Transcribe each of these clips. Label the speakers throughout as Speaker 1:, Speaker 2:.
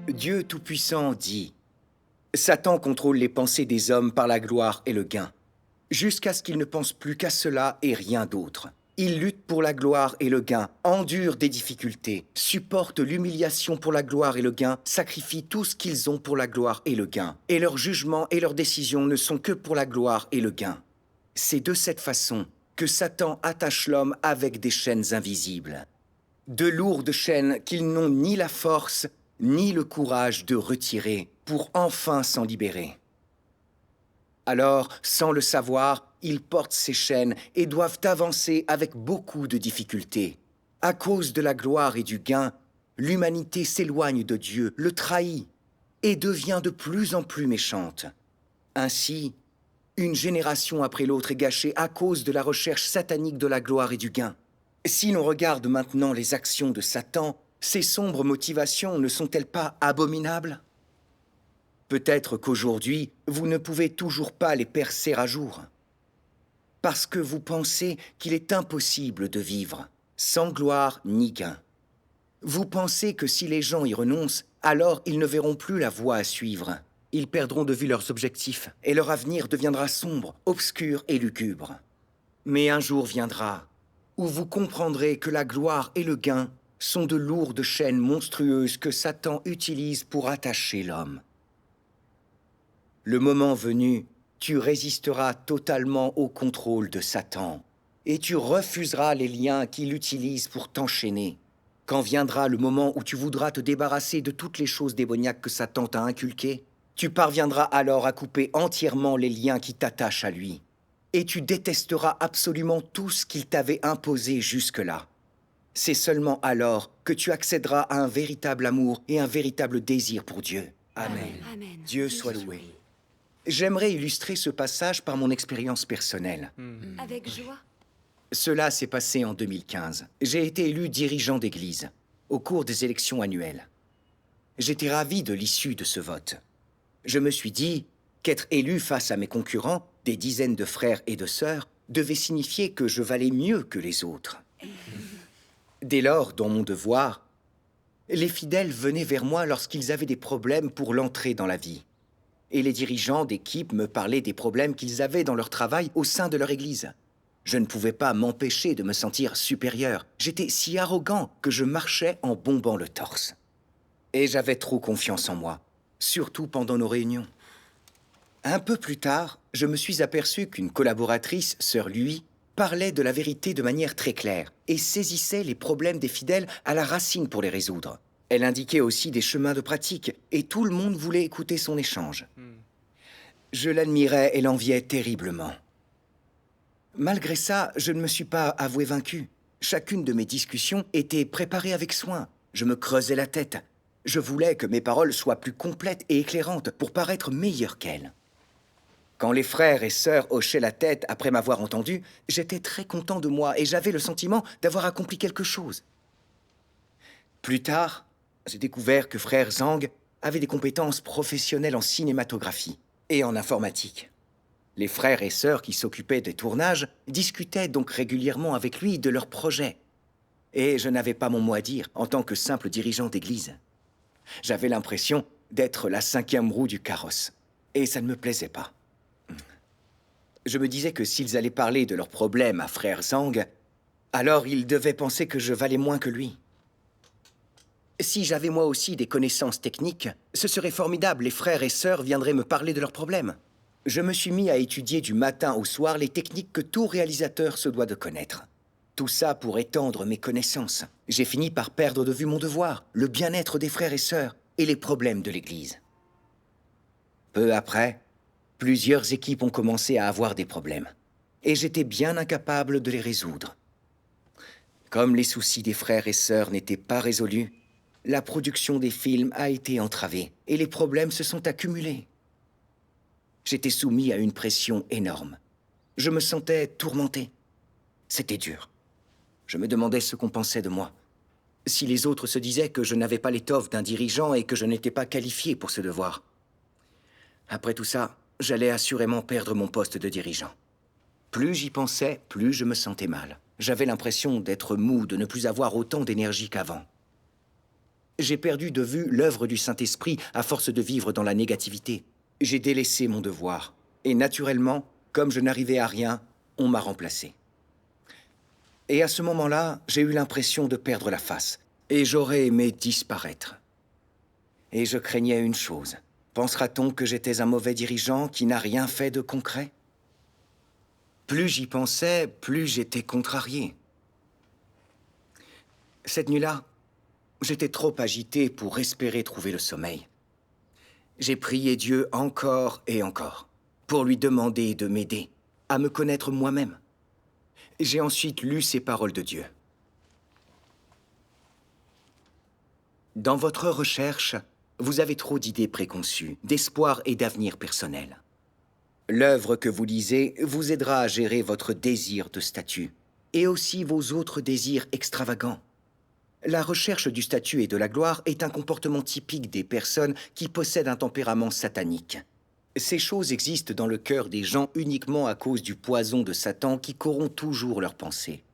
Speaker 1: Dieu Tout-Puissant dit: Satan contrôle les pensées des hommes par la gloire et le gain, jusqu'à ce qu'il ne pense plus qu'à cela et rien d'autre. Il lutte pour la gloire et le gain, endure des difficultés, supporte l'humiliation pour la gloire et le gain, sacrifie tout ce qu'ils ont pour la gloire et le gain. Et leurs jugements et leurs décisions ne sont que pour la gloire et le gain. C'est de cette façon que Satan attache l'homme avec des chaînes invisibles. De lourdes chaînes qu'ils n'ont ni la force ni le courage de retirer pour enfin s'en libérer. Alors, sans le savoir, ils portent ces chaînes et doivent avancer avec beaucoup de difficultés. À cause de la gloire et du gain, l'humanité s'éloigne de Dieu, le trahit et devient de plus en plus méchante. Ainsi, une génération après l'autre est gâchée à cause de la recherche satanique de la gloire et du gain. Si l'on regarde maintenant les actions de Satan, ses sombres motivations ne sont-elles pas abominables ? Peut-être qu'aujourd'hui, vous ne pouvez toujours pas les percer à jour. Parce que vous pensez qu'il est impossible de vivre sans gloire ni gain. Vous pensez que si les gens y renoncent, alors ils ne verront plus la voie à suivre. Ils perdront de vue leurs objectifs et leur avenir deviendra sombre, obscur et lugubre. Mais un jour viendra où vous comprendrez que la gloire et le gain sont de lourdes chaînes monstrueuses que Satan utilise pour attacher l'homme. Le moment venu, tu résisteras totalement au contrôle de Satan et tu refuseras les liens qu'il utilise pour t'enchaîner. Quand viendra le moment où tu voudras te débarrasser de toutes les choses démoniaques que Satan t'a inculquées, tu parviendras alors à couper entièrement les liens qui t'attachent à lui. Et tu détesteras absolument tout ce qu'il t'avait imposé jusque-là. C'est seulement alors que tu accéderas à un véritable amour et un véritable désir pour Dieu. Amen.
Speaker 2: Amen.
Speaker 1: Dieu soit loué. J'aimerais illustrer ce passage par mon expérience personnelle.
Speaker 2: Avec joie.
Speaker 1: Cela s'est passé en 2015. J'ai été élu dirigeant d'église au cours des élections annuelles. J'étais ravi de l'issue de ce vote. Je me suis dit qu'être élu face à mes concurrents, des dizaines de frères et de sœurs, devait signifier que je valais mieux que les autres. Dès lors, dans mon devoir, les fidèles venaient vers moi lorsqu'ils avaient des problèmes pour l'entrée dans la vie. Et les dirigeants d'équipe me parlaient des problèmes qu'ils avaient dans leur travail au sein de leur église. Je ne pouvais pas m'empêcher de me sentir supérieur. J'étais si arrogant que je marchais en bombant le torse. Et j'avais trop confiance en moi, surtout pendant nos réunions. Un peu plus tard, je me suis aperçu qu'une collaboratrice, sœur Lui, parlait de la vérité de manière très claire et saisissait les problèmes des fidèles à la racine pour les résoudre. Elle indiquait aussi des chemins de pratique et tout le monde voulait écouter son échange. Je l'admirais et l'enviais terriblement. Malgré ça, je ne me suis pas avoué vaincu. Chacune de mes discussions était préparée avec soin. Je me creusais la tête. Je voulais que mes paroles soient plus complètes et éclairantes pour paraître meilleure qu'elle. Quand les frères et sœurs hochaient la tête après m'avoir entendu, j'étais très content de moi et j'avais le sentiment d'avoir accompli quelque chose. Plus tard, j'ai découvert que frère Zhang avait des compétences professionnelles en cinématographie et en informatique. Les frères et sœurs qui s'occupaient des tournages discutaient donc régulièrement avec lui de leurs projets. Et je n'avais pas mon mot à dire en tant que simple dirigeant d'église. J'avais l'impression d'être la 5e roue du carrosse. Et ça ne me plaisait pas. Je me disais que s'ils allaient parler de leurs problèmes à frère Zhang, alors ils devaient penser que je valais moins que lui. Si j'avais moi aussi des connaissances techniques, ce serait formidable, les frères et sœurs viendraient me parler de leurs problèmes. Je me suis mis à étudier du matin au soir les techniques que tout réalisateur se doit de connaître. Tout ça pour étendre mes connaissances. J'ai fini par perdre de vue mon devoir, le bien-être des frères et sœurs et les problèmes de l'Église. Peu après, plusieurs équipes ont commencé à avoir des problèmes. Et j'étais bien incapable de les résoudre. Comme les soucis des frères et sœurs n'étaient pas résolus, la production des films a été entravée et les problèmes se sont accumulés. J'étais soumis à une pression énorme. Je me sentais tourmenté. C'était dur. Je me demandais ce qu'on pensait de moi. Si les autres se disaient que je n'avais pas l'étoffe d'un dirigeant et que je n'étais pas qualifié pour ce devoir. Après tout ça, j'allais assurément perdre mon poste de dirigeant. Plus j'y pensais, plus je me sentais mal. J'avais l'impression d'être mou, de ne plus avoir autant d'énergie qu'avant. J'ai perdu de vue l'œuvre du Saint-Esprit à force de vivre dans la négativité. J'ai délaissé mon devoir. Et naturellement, comme je n'arrivais à rien, on m'a remplacé. Et à ce moment-là, j'ai eu l'impression de perdre la face. Et j'aurais aimé disparaître. Et je craignais une chose. Pensera-t-on que j'étais un mauvais dirigeant qui n'a rien fait de concret? Plus j'y pensais, plus j'étais contrarié. Cette nuit-là, j'étais trop agité pour espérer trouver le sommeil. J'ai prié Dieu encore et encore, pour lui demander de m'aider à me connaître moi-même. J'ai ensuite lu ces paroles de Dieu. Dans votre recherche, vous avez trop d'idées préconçues, d'espoir et d'avenir personnel. L'œuvre que vous lisez vous aidera à gérer votre désir de statut, et aussi vos autres désirs extravagants. La recherche du statut et de la gloire est un comportement typique des personnes qui possèdent un tempérament satanique. Ces choses existent dans le cœur des gens uniquement à cause du poison de Satan qui corrompt toujours leurs pensées.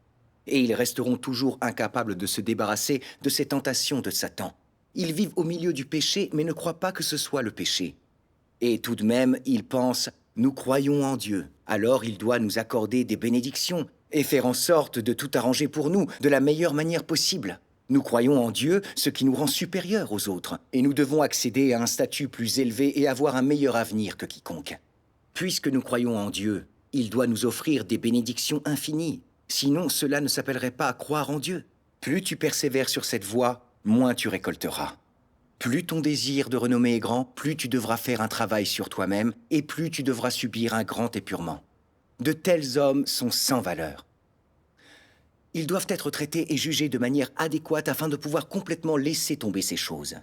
Speaker 1: Et ils resteront toujours incapables de se débarrasser de ces tentations de Satan. Ils vivent au milieu du péché, mais ne croient pas que ce soit le péché. Et tout de même, ils pensent « Nous croyons en Dieu, alors il doit nous accorder des bénédictions et faire en sorte de tout arranger pour nous de la meilleure manière possible. » Nous croyons en Dieu, ce qui nous rend supérieurs aux autres, et nous devons accéder à un statut plus élevé et avoir un meilleur avenir que quiconque. Puisque nous croyons en Dieu, il doit nous offrir des bénédictions infinies. Sinon, cela ne s'appellerait pas croire en Dieu. Plus tu persévères sur cette voie, moins tu récolteras. Plus ton désir de renommée est grand, plus tu devras faire un travail sur toi-même, et plus tu devras subir un grand épurement. De tels hommes sont sans valeur. Ils doivent être traités et jugés de manière adéquate afin de pouvoir complètement laisser tomber ces choses.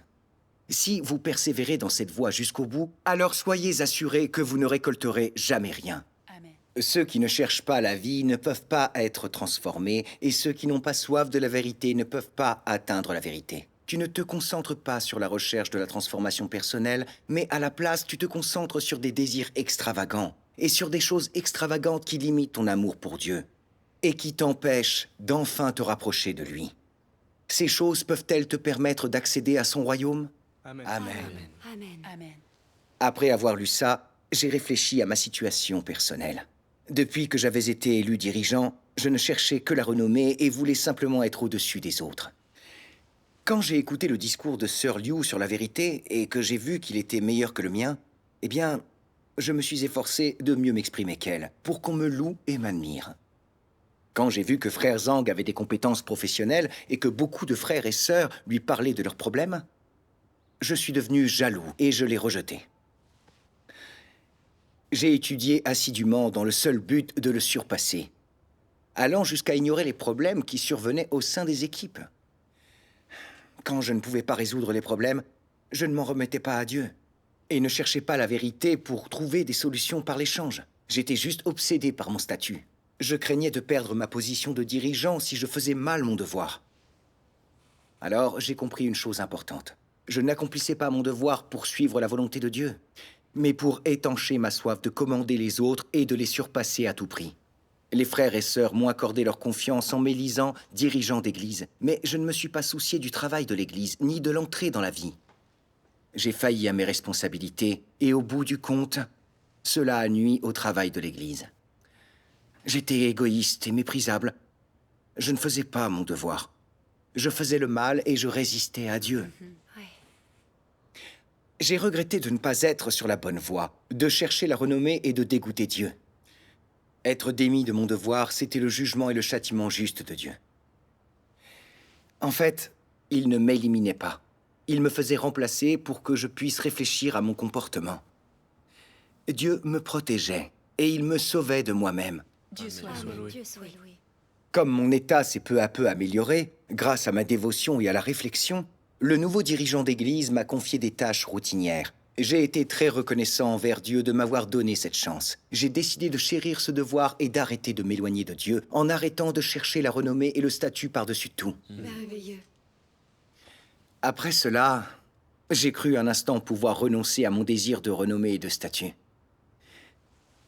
Speaker 1: Si vous persévérez dans cette voie jusqu'au bout, alors soyez assurés que vous ne récolterez jamais rien.
Speaker 2: Amen.
Speaker 1: Ceux qui ne cherchent pas la vie ne peuvent pas être transformés, et ceux qui n'ont pas soif de la vérité ne peuvent pas atteindre la vérité. Tu ne te concentres pas sur la recherche de la transformation personnelle, mais à la place, tu te concentres sur des désirs extravagants, et sur des choses extravagantes qui limitent ton amour pour Dieu, et qui t'empêchent d'enfin te rapprocher de lui. Ces choses peuvent-elles te permettre d'accéder à son royaume?
Speaker 3: Amen.
Speaker 1: Amen.
Speaker 2: Amen. Amen.
Speaker 1: Après avoir lu ça, j'ai réfléchi à ma situation personnelle. Depuis que j'avais été élu dirigeant, je ne cherchais que la renommée et voulais simplement être au-dessus des autres. Quand j'ai écouté le discours de Sir Liu sur la vérité et que j'ai vu qu'il était meilleur que le mien, eh bien, je me suis efforcé de mieux m'exprimer qu'elle, pour qu'on me loue et m'admire. Quand j'ai vu que Frère Zhang avait des compétences professionnelles et que beaucoup de frères et sœurs lui parlaient de leurs problèmes, je suis devenu jaloux et je l'ai rejeté. J'ai étudié assidûment dans le seul but de le surpasser, allant jusqu'à ignorer les problèmes qui survenaient au sein des équipes. Quand je ne pouvais pas résoudre les problèmes, je ne m'en remettais pas à Dieu et ne cherchais pas la vérité pour trouver des solutions par l'échange. J'étais juste obsédé par mon statut. Je craignais de perdre ma position de dirigeant si je faisais mal mon devoir. Alors, j'ai compris une chose importante. Je n'accomplissais pas mon devoir pour suivre la volonté de Dieu, mais pour étancher ma soif de commander les autres et de les surpasser à tout prix. Les frères et sœurs m'ont accordé leur confiance en m'élisant dirigeant d'église, mais je ne me suis pas soucié du travail de l'église, ni de l'entrée dans la vie. J'ai failli à mes responsabilités, et au bout du compte, cela a nui au travail de l'église. J'étais égoïste et méprisable. Je ne faisais pas mon devoir. Je faisais le mal et je résistais à Dieu.
Speaker 2: Ouais.
Speaker 1: J'ai regretté de ne pas être sur la bonne voie, de chercher la renommée et de dégoûter Dieu. Être démis de mon devoir, c'était le jugement et le châtiment juste de Dieu. En fait, il ne m'éliminait pas. Il me faisait remplacer pour que je puisse réfléchir à mon comportement. Dieu me protégeait et il me sauvait de moi-même.
Speaker 2: Dieu soit
Speaker 3: Amen.
Speaker 2: loué.
Speaker 3: Dieu
Speaker 2: soit loué.
Speaker 1: Comme mon état s'est peu à peu amélioré, grâce à ma dévotion et à la réflexion, le nouveau dirigeant d'église m'a confié des tâches routinières. J'ai été très reconnaissant envers Dieu de m'avoir donné cette chance. J'ai décidé de chérir ce devoir et d'arrêter de m'éloigner de Dieu en arrêtant de chercher la renommée et le statut par-dessus tout.
Speaker 2: Merveilleux.
Speaker 1: Après cela, j'ai cru un instant pouvoir renoncer à mon désir de renommée et de statut.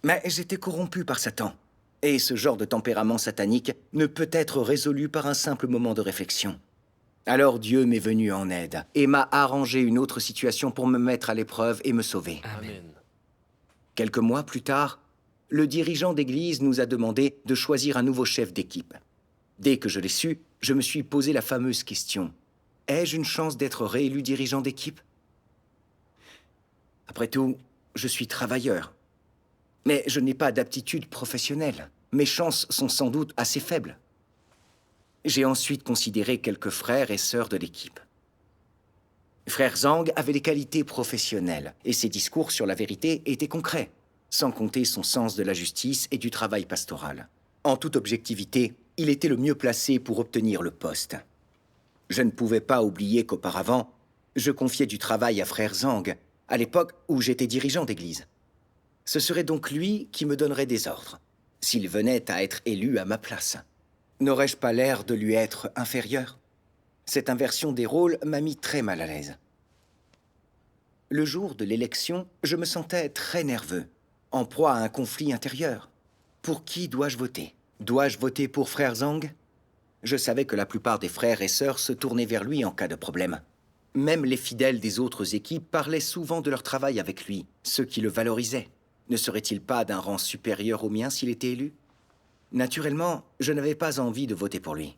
Speaker 1: Mais j'étais corrompu par Satan. Et ce genre de tempérament satanique ne peut être résolu par un simple moment de réflexion. Alors Dieu m'est venu en aide et m'a arrangé une autre situation pour me mettre à l'épreuve et me sauver.
Speaker 3: Amen.
Speaker 1: Quelques mois plus tard, le dirigeant d'église nous a demandé de choisir un nouveau chef d'équipe. Dès que je l'ai su, je me suis posé la fameuse question. Ai-je une chance d'être réélu dirigeant d'équipe? Après tout, je suis travailleur. Mais je n'ai pas d'aptitude professionnelle. Mes chances sont sans doute assez faibles. J'ai ensuite considéré quelques frères et sœurs de l'équipe. Frère Zhang avait des qualités professionnelles, et ses discours sur la vérité étaient concrets, sans compter son sens de la justice et du travail pastoral. En toute objectivité, il était le mieux placé pour obtenir le poste. Je ne pouvais pas oublier qu'auparavant, je confiais du travail à Frère Zhang, à l'époque où j'étais dirigeant d'église. Ce serait donc lui qui me donnerait des ordres, s'il venait à être élu à ma place. N'aurais-je pas l'air de lui être inférieur? Cette inversion des rôles m'a mis très mal à l'aise. Le jour de l'élection, je me sentais très nerveux, en proie à un conflit intérieur. Pour qui dois-je voter? Dois-je voter pour Frère Zhang? Je savais que la plupart des frères et sœurs se tournaient vers lui en cas de problème. Même les fidèles des autres équipes parlaient souvent de leur travail avec lui, ce qui le valorisait. Ne serait-il pas d'un rang supérieur au mien s'il était élu? Naturellement, je n'avais pas envie de voter pour lui.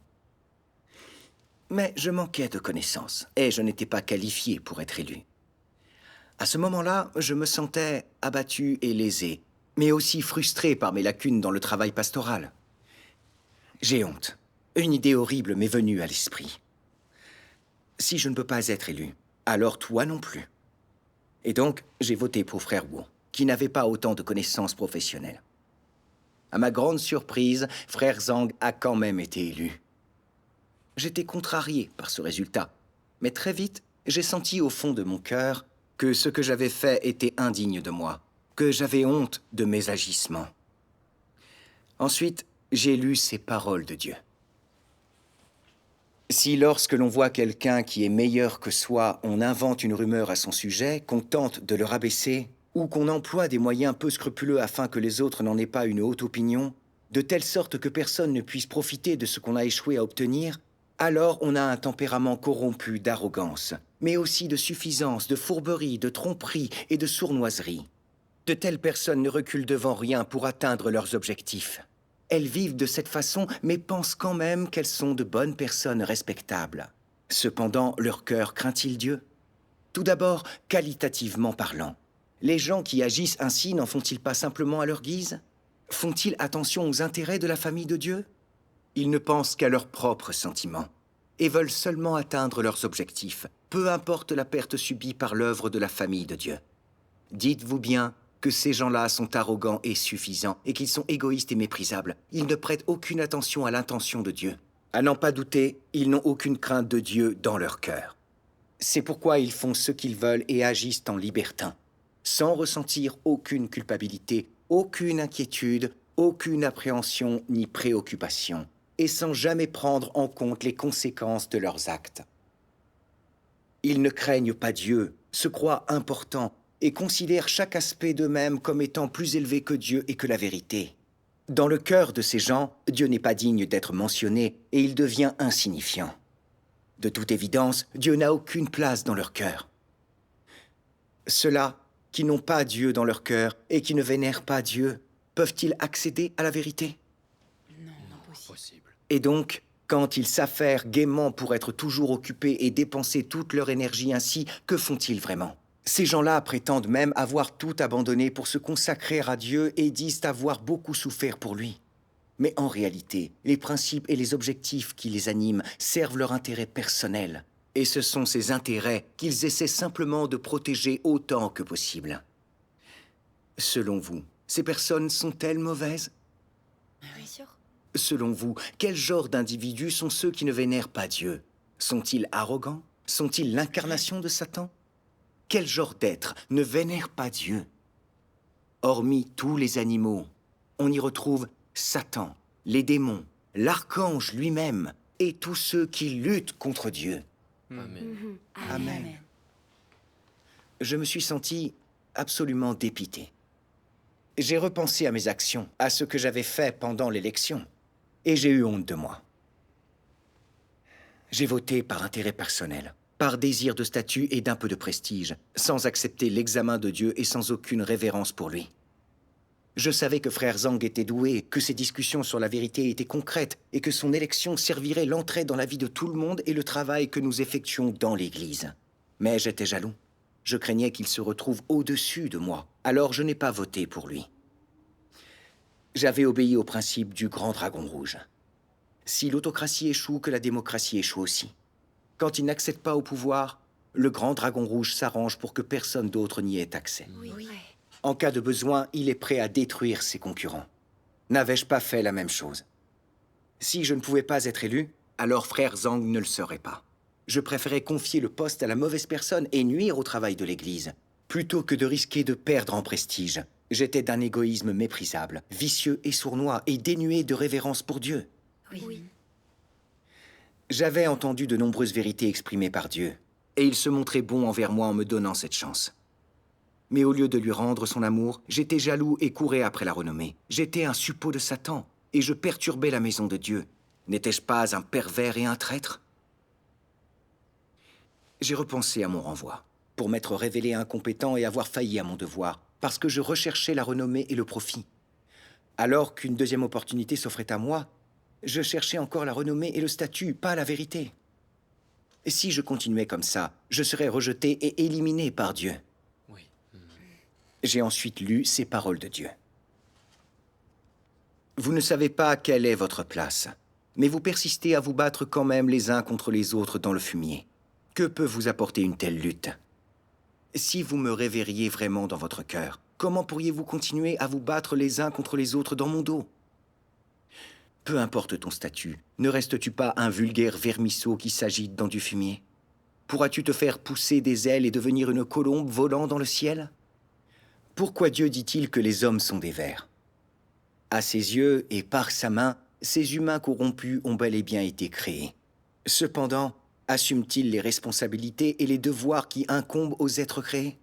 Speaker 1: Mais je manquais de connaissances, et je n'étais pas qualifié pour être élu. À ce moment-là, je me sentais abattu et lésé, mais aussi frustré par mes lacunes dans le travail pastoral. J'ai honte. Une idée horrible m'est venue à l'esprit. Si je ne peux pas être élu, alors toi non plus. Et donc, j'ai voté pour Frère Wu, qui n'avait pas autant de connaissances professionnelles. À ma grande surprise, Frère Zhang a quand même été élu. J'étais contrarié par ce résultat, mais très vite, j'ai senti au fond de mon cœur que ce que j'avais fait était indigne de moi, que j'avais honte de mes agissements. Ensuite, j'ai lu ces paroles de Dieu. Si lorsque l'on voit quelqu'un qui est meilleur que soi, on invente une rumeur à son sujet, qu'on tente de le rabaisser, ou qu'on emploie des moyens peu scrupuleux afin que les autres n'en aient pas une haute opinion, de telle sorte que personne ne puisse profiter de ce qu'on a échoué à obtenir, alors on a un tempérament corrompu d'arrogance, mais aussi de suffisance, de fourberie, de tromperie et de sournoiserie. De telles personnes ne reculent devant rien pour atteindre leurs objectifs. Elles vivent de cette façon, mais pensent quand même qu'elles sont de bonnes personnes respectables. Cependant, leur cœur craint-il Dieu? Tout d'abord, qualitativement parlant. Les gens qui agissent ainsi n'en font-ils pas simplement à leur guise? Font-ils attention aux intérêts de la famille de Dieu? Ils ne pensent qu'à leurs propres sentiments et veulent seulement atteindre leurs objectifs, peu importe la perte subie par l'œuvre de la famille de Dieu. Dites-vous bien que ces gens-là sont arrogants et suffisants et qu'ils sont égoïstes et méprisables. Ils ne prêtent aucune attention à l'intention de Dieu. À n'en pas douter, ils n'ont aucune crainte de Dieu dans leur cœur. C'est pourquoi ils font ce qu'ils veulent et agissent en libertins, sans ressentir aucune culpabilité, aucune inquiétude, aucune appréhension ni préoccupation, et sans jamais prendre en compte les conséquences de leurs actes. Ils ne craignent pas Dieu, se croient importants et considèrent chaque aspect d'eux-mêmes comme étant plus élevé que Dieu et que la vérité. Dans le cœur de ces gens, Dieu n'est pas digne d'être mentionné et il devient insignifiant. De toute évidence, Dieu n'a aucune place dans leur cœur. Ceux-là qui n'ont pas Dieu dans leur cœur et qui ne vénèrent pas Dieu, peuvent-ils accéder à la vérité?
Speaker 2: Non,
Speaker 3: Possible.
Speaker 1: Et donc, quand ils s'affairent gaiement pour être toujours occupés et dépenser toute leur énergie ainsi, que font-ils vraiment? Ces gens-là prétendent même avoir tout abandonné pour se consacrer à Dieu et disent avoir beaucoup souffert pour lui. Mais en réalité, les principes et les objectifs qui les animent servent leur intérêt personnel. Et ce sont ces intérêts qu'ils essaient simplement de protéger autant que possible. Selon vous, ces personnes sont-elles mauvaises?
Speaker 2: Bien sûr.
Speaker 1: Selon vous, quel genre d'individus sont ceux qui ne vénèrent pas Dieu? Sont-ils arrogants? Sont-ils l'incarnation de Satan? Quel genre d'être ne vénère pas Dieu? Hormis tous les animaux, on y retrouve Satan, les démons, l'archange lui-même et tous ceux qui luttent contre Dieu.
Speaker 3: Amen.
Speaker 1: Amen. Je me suis senti absolument dépité. J'ai repensé à mes actions, à ce que j'avais fait pendant l'élection, et j'ai eu honte de moi. J'ai voté par intérêt personnel, par désir de statut et d'un peu de prestige, sans accepter l'examen de Dieu et sans aucune révérence pour lui. Je savais que frère Zhang était doué, que ses discussions sur la vérité étaient concrètes et que son élection servirait l'entrée dans la vie de tout le monde et le travail que nous effectuons dans l'Église. Mais j'étais jaloux. Je craignais qu'il se retrouve au-dessus de moi, alors je n'ai pas voté pour lui. J'avais obéi au principe du grand dragon rouge. Si l'autocratie échoue, que la démocratie échoue aussi. Quand il n'accède pas au pouvoir, le grand dragon rouge s'arrange pour que personne d'autre n'y ait accès.
Speaker 2: Oui.
Speaker 1: En cas de besoin, il est prêt à détruire ses concurrents. N'avais-je pas fait la même chose? Si je ne pouvais pas être élu, alors frère Zhang ne le serait pas. Je préférais confier le poste à la mauvaise personne et nuire au travail de l'Église, plutôt que de risquer de perdre en prestige. J'étais d'un égoïsme méprisable, vicieux et sournois, et dénué de révérence pour Dieu.
Speaker 2: Oui.
Speaker 1: J'avais entendu de nombreuses vérités exprimées par Dieu, et il se montrait bon envers moi en me donnant cette chance. Mais au lieu de lui rendre son amour, j'étais jaloux et courais après la renommée. J'étais un suppôt de Satan, et je perturbais la maison de Dieu. N'étais-je pas un pervers et un traître? J'ai repensé à mon renvoi, pour m'être révélé incompétent et avoir failli à mon devoir, parce que je recherchais la renommée et le profit. Alors qu'une deuxième opportunité s'offrait à moi, je cherchais encore la renommée et le statut, pas la vérité. Et si je continuais comme ça, je serais rejeté et éliminé par Dieu.
Speaker 3: Oui.
Speaker 1: J'ai ensuite lu ces paroles de Dieu. Vous ne savez pas quelle est votre place, mais vous persistez à vous battre quand même les uns contre les autres dans le fumier. Que peut vous apporter une telle lutte? Si vous me révériez vraiment dans votre cœur, comment pourriez-vous continuer à vous battre les uns contre les autres dans mon dos? Peu importe ton statut, ne restes-tu pas un vulgaire vermisseau qui s'agite dans du fumier? Pourras-tu te faire pousser des ailes et devenir une colombe volant dans le ciel? Pourquoi Dieu dit-il que les hommes sont des vers? À ses yeux et par sa main, ces humains corrompus ont bel et bien été créés. Cependant, assume-t-il les responsabilités et les devoirs qui incombent aux êtres créés?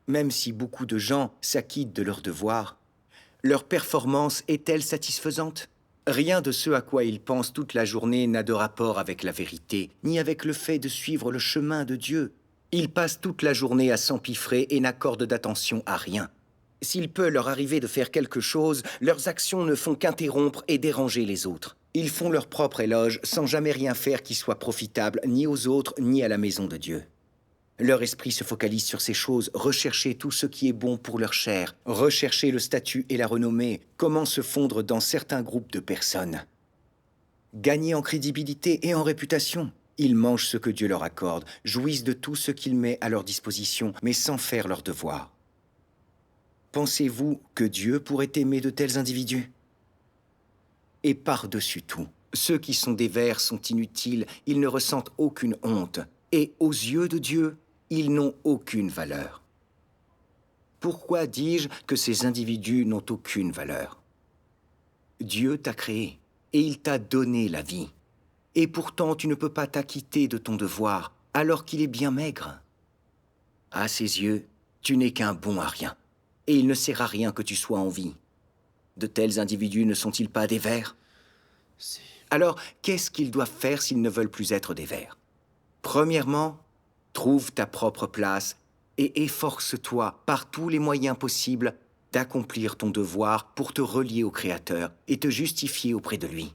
Speaker 1: Même si beaucoup de gens s'acquittent de leurs devoirs, leur performance est-elle satisfaisante? Rien de ce à quoi ils pensent toute la journée n'a de rapport avec la vérité, ni avec le fait de suivre le chemin de Dieu. Ils passent toute la journée à s'empiffrer et n'accordent d'attention à rien. S'il peut leur arriver de faire quelque chose, leurs actions ne font qu'interrompre et déranger les autres. Ils font leur propre éloge sans jamais rien faire qui soit profitable ni aux autres ni à la maison de Dieu. Leur esprit se focalise sur ces choses, rechercher tout ce qui est bon pour leur chair, rechercher le statut et la renommée, comment se fondre dans certains groupes de personnes. Gagner en crédibilité et en réputation. Ils mangent ce que Dieu leur accorde, jouissent de tout ce qu'il met à leur disposition, mais sans faire leur devoir. Pensez-vous que Dieu pourrait aimer de tels individus? Et par-dessus tout, ceux qui sont des vers sont inutiles, ils ne ressentent aucune honte. Et aux yeux de Dieu, ils n'ont aucune valeur. Pourquoi dis-je que ces individus n'ont aucune valeur? Dieu t'a créé, et il t'a donné la vie. Et pourtant tu ne peux pas t'acquitter de ton devoir, alors qu'il est bien maigre. À ses yeux, tu n'es qu'un bon à rien. Et il ne sert à rien que tu sois en vie. De tels individus ne sont-ils pas des vers?
Speaker 3: Si.
Speaker 1: Alors, qu'est-ce qu'ils doivent faire s'ils ne veulent plus être des vers? Premièrement, trouve ta propre place et efforce-toi par tous les moyens possibles d'accomplir ton devoir pour te relier au Créateur et te justifier auprès de lui.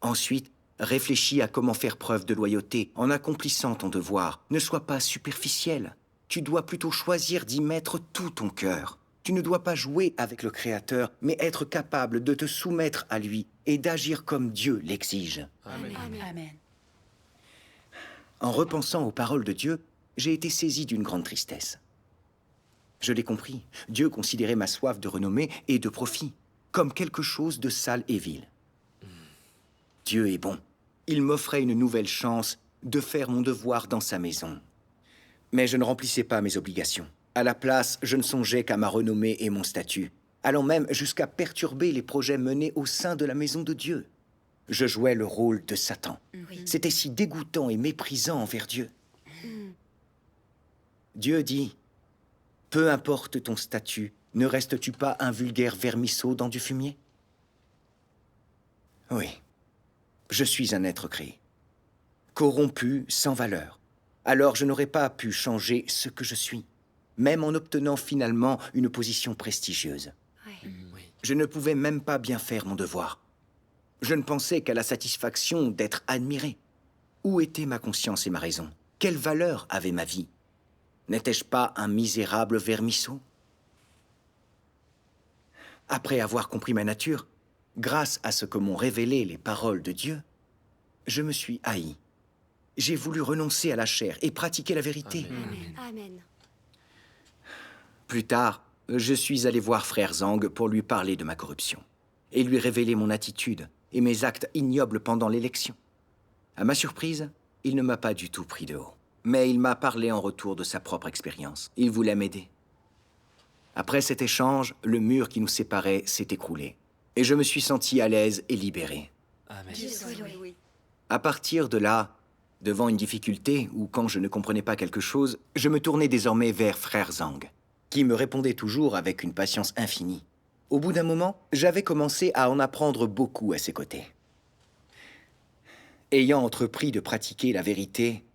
Speaker 1: Ensuite, réfléchis à comment faire preuve de loyauté en accomplissant ton devoir. Ne sois pas superficiel. Tu dois plutôt choisir d'y mettre tout ton cœur. Tu ne dois pas jouer avec le Créateur, mais être capable de te soumettre à lui et d'agir comme Dieu l'exige.
Speaker 3: Amen.
Speaker 2: Amen.
Speaker 1: En repensant aux paroles de Dieu, j'ai été saisi d'une grande tristesse. Je l'ai compris, Dieu considérait ma soif de renommée et de profit comme quelque chose de sale et vil. Dieu est bon. Il m'offrait une nouvelle chance de faire mon devoir dans sa maison. Mais je ne remplissais pas mes obligations. À la place, je ne songeais qu'à ma renommée et mon statut, allant même jusqu'à perturber les projets menés au sein de la maison de Dieu. Je jouais le rôle de Satan.
Speaker 2: Oui.
Speaker 1: C'était si dégoûtant et méprisant envers Dieu. Dieu dit, « Peu importe ton statut, ne restes-tu pas un vulgaire vermisseau dans du fumier ?» Oui, je suis un être créé. corrompu, sans valeur. Alors je n'aurais pas pu changer ce que je suis, même en obtenant finalement une position prestigieuse.
Speaker 2: Ouais.
Speaker 3: Oui.
Speaker 1: Je ne pouvais même pas bien faire mon devoir. Je ne pensais qu'à la satisfaction d'être admiré. Où était ma conscience et ma raison? Quelle valeur avait ma vie? N'étais-je pas un misérable vermisseau? Après avoir compris ma nature, grâce à ce que m'ont révélé les paroles de Dieu, je me suis haï. J'ai voulu renoncer à la chair et pratiquer la vérité.
Speaker 3: Amen.
Speaker 2: Amen.
Speaker 1: Plus tard, je suis allé voir Frère Zhang pour lui parler de ma corruption et lui révéler mon attitude et mes actes ignobles pendant l'élection. À ma surprise, il ne m'a pas du tout pris de haut, mais il m'a parlé en retour de sa propre expérience. Il voulait m'aider. Après cet échange, le mur qui nous séparait s'est écroulé et je me suis senti à l'aise et libéré.
Speaker 3: Amen.
Speaker 2: Dieu soit loué.
Speaker 1: À partir de là, devant une difficulté ou quand je ne comprenais pas quelque chose, je me tournais désormais vers Frère Zhang, qui me répondait toujours avec une patience infinie. Au bout d'un moment, j'avais commencé à en apprendre beaucoup à ses côtés. Ayant entrepris de pratiquer la vérité,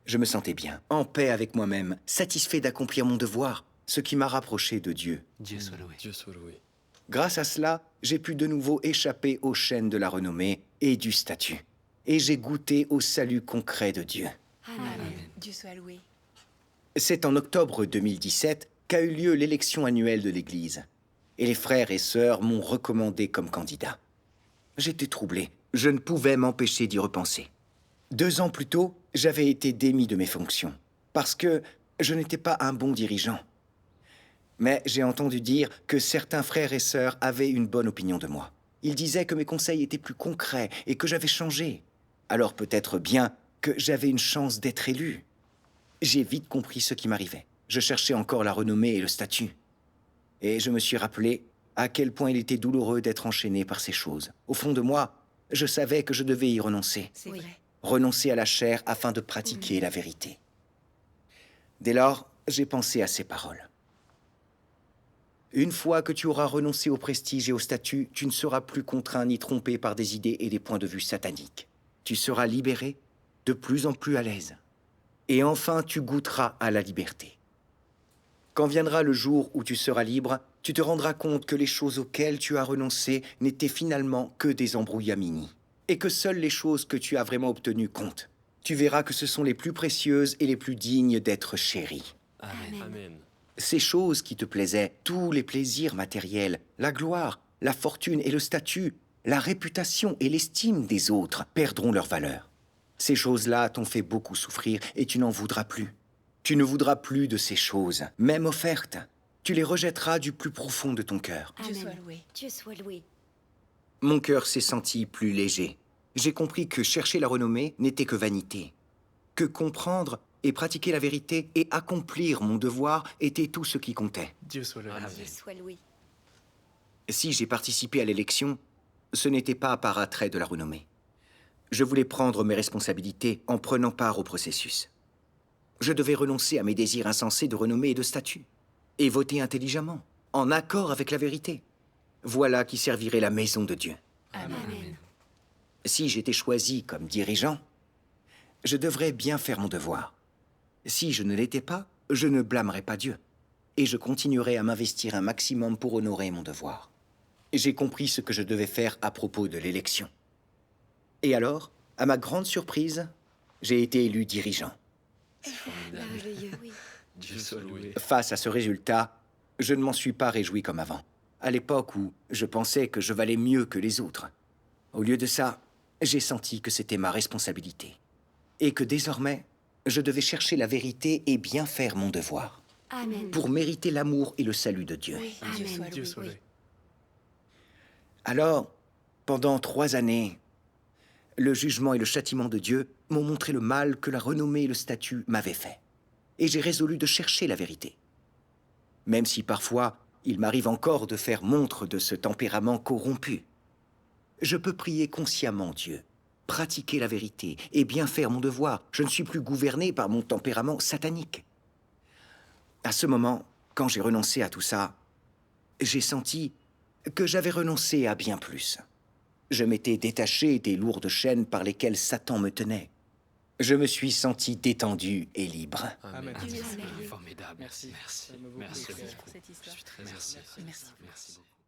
Speaker 1: je me sentais bien, en paix avec moi-même, satisfait d'accomplir mon devoir, ce qui m'a rapproché de Dieu.
Speaker 3: Dieu soit loué. Dieu soit loué.
Speaker 1: Grâce à cela, j'ai pu de nouveau échapper aux chaînes de la renommée et du statut. Et j'ai goûté au salut concret de Dieu.
Speaker 2: Amen. Dieu soit loué.
Speaker 1: C'est en octobre 2017 qu'a eu lieu l'élection annuelle de l'Église. Et les frères et sœurs m'ont recommandé comme candidat. J'étais troublé. Je ne pouvais m'empêcher d'y repenser. 2 ans plus tôt, j'avais été démis de mes fonctions, parce que je n'étais pas un bon dirigeant. Mais j'ai entendu dire que certains frères et sœurs avaient une bonne opinion de moi. Ils disaient que mes conseils étaient plus concrets et que j'avais changé. Alors peut-être bien que j'avais une chance d'être élu. J'ai vite compris ce qui m'arrivait. Je cherchais encore la renommée et le statut. Et je me suis rappelé à quel point il était douloureux d'être enchaîné par ces choses. Au fond de moi, je savais que je devais y renoncer.
Speaker 2: C'est vrai.
Speaker 1: Renoncer à la chair afin de pratiquer la vérité. Dès lors, j'ai pensé à ces paroles. Une fois que tu auras renoncé au prestige et au statut, tu ne seras plus contraint ni trompé par des idées et des points de vue sataniques. Tu seras libéré, de plus en plus à l'aise. Et enfin, tu goûteras à la liberté. Quand viendra le jour où tu seras libre, tu te rendras compte que les choses auxquelles tu as renoncé n'étaient finalement que des embrouillamini, et que seules les choses que tu as vraiment obtenues comptent. Tu verras que ce sont les plus précieuses et les plus dignes d'être chéries.
Speaker 3: Amen. Amen.
Speaker 1: Ces choses qui te plaisaient, tous les plaisirs matériels, la gloire, la fortune et le statut, la réputation et l'estime des autres perdront leur valeur. Ces choses-là t'ont fait beaucoup souffrir et tu n'en voudras plus. Tu ne voudras plus de ces choses, même offertes. Tu les rejetteras du plus profond de ton cœur.
Speaker 2: Dieu soit
Speaker 4: Amen.
Speaker 2: loué.
Speaker 4: Dieu soit loué.
Speaker 1: Mon cœur s'est senti plus léger. J'ai compris que chercher la renommée n'était que vanité. Que comprendre et pratiquer la vérité et accomplir mon devoir était tout ce qui comptait.
Speaker 3: Dieu soit loué.
Speaker 2: Dieu soit loué.
Speaker 1: Si j'ai participé à l'élection, ce n'était pas par attrait de la renommée. Je voulais prendre mes responsabilités en prenant part au processus. Je devais renoncer à mes désirs insensés de renommée et de statut, et voter intelligemment, en accord avec la vérité. Voilà qui servirait la maison de Dieu.
Speaker 2: Amen.
Speaker 1: Si j'étais choisi comme dirigeant, je devrais bien faire mon devoir. Si je ne l'étais pas, je ne blâmerais pas Dieu, et je continuerais à m'investir un maximum pour honorer mon devoir. J'ai compris ce que je devais faire à propos de l'élection. Et alors, à ma grande surprise, j'ai été élu dirigeant.
Speaker 2: Merveilleux. Oui.
Speaker 3: Dieu soit loué.
Speaker 1: Face à ce résultat, je ne m'en suis pas réjoui comme avant, à l'époque où je pensais que je valais mieux que les autres. Au lieu de ça, j'ai senti que c'était ma responsabilité, et que désormais, je devais chercher la vérité et bien faire mon devoir,
Speaker 2: Amen.
Speaker 1: pour mériter l'amour et le salut de Dieu.
Speaker 2: Oui. Dieu soit
Speaker 3: Dieu
Speaker 2: loué.
Speaker 3: soit
Speaker 2: Oui.
Speaker 3: loué.
Speaker 1: Alors, pendant 3 années, le jugement et le châtiment de Dieu m'ont montré le mal que la renommée et le statut m'avaient fait. Et j'ai résolu de chercher la vérité. Même si parfois, il m'arrive encore de faire montre de ce tempérament corrompu. Je peux prier consciemment Dieu, pratiquer la vérité et bien faire mon devoir. Je ne suis plus gouverné par mon tempérament satanique. À ce moment, quand j'ai renoncé à tout ça, j'ai senti que j'avais renoncé à bien plus. Je m'étais détaché des lourdes chaînes par lesquelles Satan me tenait. Je me suis senti détendu et libre.
Speaker 4: Amen.
Speaker 2: Dieu soit loué.
Speaker 3: Formidable.
Speaker 4: Merci.
Speaker 3: Merci.
Speaker 4: Ça me vaut
Speaker 3: Merci
Speaker 4: beaucoup.
Speaker 3: beaucoup.
Speaker 2: Pour cette histoire.
Speaker 3: Je suis très merci.
Speaker 2: Merci.
Speaker 3: Merci beaucoup.